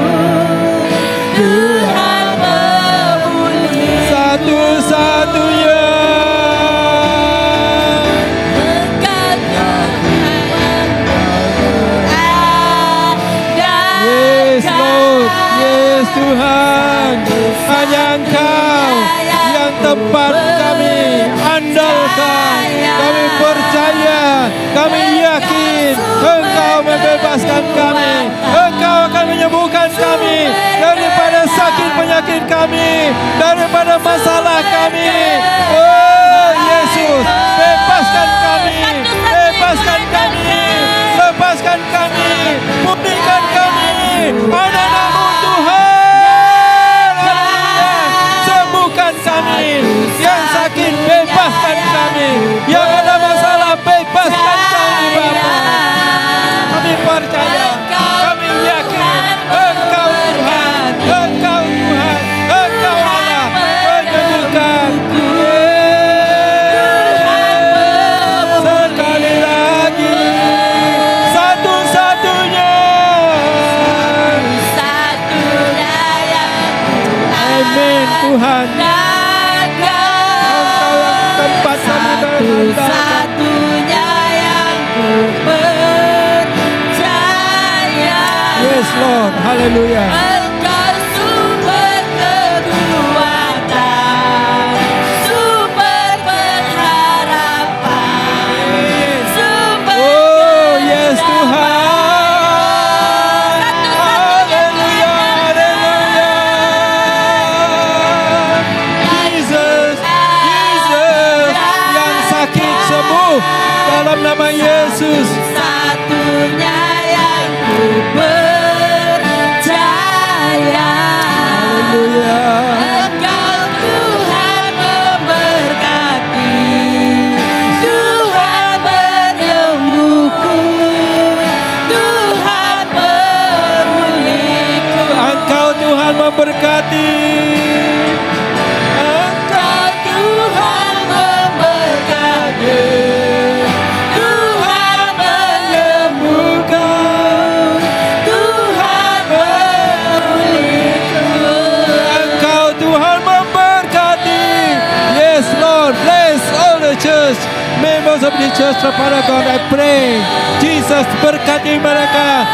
Tuhan pemulih. Satu-satunya. Engkau Tuhan Yes, Lord. Yes, Tuhan. Hanya Engkau yang tempat kami andalkan. Kami percaya, kami yakin Engkau membebaskan kami. Engkau akan menyembuhkan kami daripada sakit penyakit kami, daripada masalah kami. Oh Yesus, bebaskan kami, bebaskan kami, lepaskan kami, pulihkan kami. Anak-Mu Tuhan, haleluya. Sembuhkan kami, yang sakit bebaskan kami, yang ada masalah bebaskan kami Bapa. Kami percaya, kami yakin Engkau Tuhan, Engkau Tuhan, Engkau Allah menyembuhkan. Sekali lagi, satu-satunya. Satunya yang Amin Tuhan. Tempat kami berandalkan. Satu-satunya yang ku percaya. Yes Lord, haleluya. Engkau sumber kekuatan, sumber pengharapan, sumber Oh yes Tuhan. Haleluya, haleluya. Jesus, Jesus, yang sakit sembuh dalam nama Yesus. satunya yang ku percaya. Haleluya. Engkau Tuhan memberkati, Tuhan menyembuhku, Tuhan pemulihku. Engkau Tuhan memberkati. Engkau Tuhan memberkati, Tuhan menyembuhkan, Tuhan memulihkan. Engkau Tuhan memberkati. Yes Lord, bless all the church members of of the church, Father God, I pray. Jesus, berkati mereka,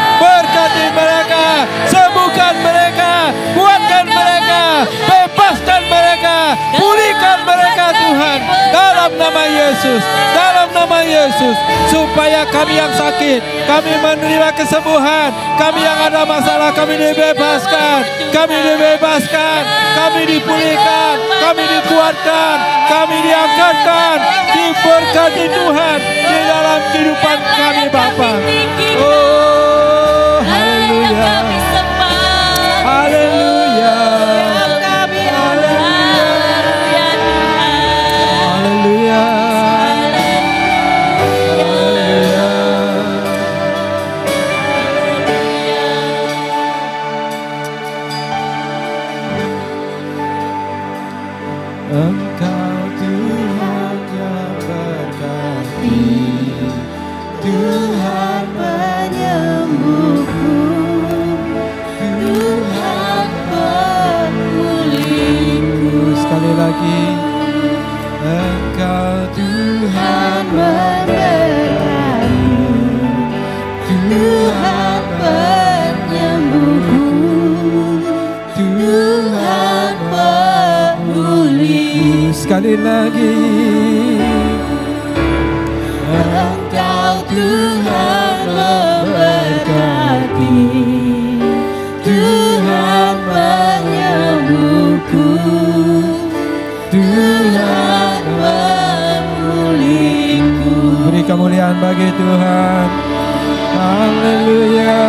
sembuhkan mereka, kuatkan mereka, bebaskan mereka, pulihkan mereka Tuhan, dalam nama Yesus, supaya kami yang sakit, kami menerima kesembuhan, kami yang ada masalah, kami dibebaskan, kami dipulihkan, kami dikuatkan, kami diangkatkan, diberkati Tuhan di dalam kehidupan kami Bapa. Oh, haleluya. Haleluya. Haleluya. Engkau Tuhan yang berkati, Tuhan penyembuhku, Tuhan pemulihku. Sekali lagi, Engkau Tuhan berkati, Tuhan penyembuhku, Tuhan pemulihku. Sekali lagi, Engkau Tuhan memberkati, Tuhan penyembuhku, Tuhan pemulihku. beri kemuliaan bagi Tuhan. Haleluya.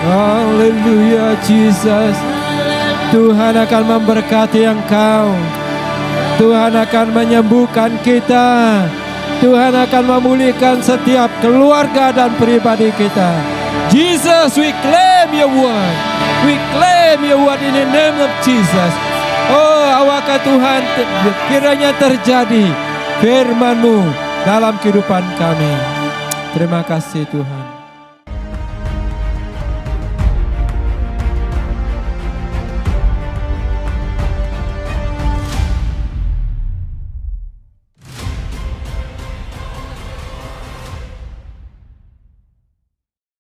Haleluya Jesus. Tuhan akan memberkati engkau. Tuhan akan menyembuhkan kita. Tuhan akan memulihkan setiap keluarga dan pribadi kita. Jesus, we claim your word. We claim your word in the name of Jesus. Oh, awakah Tuhan kiranya terjadi firman-Mu dalam kehidupan kami. Terima kasih Tuhan.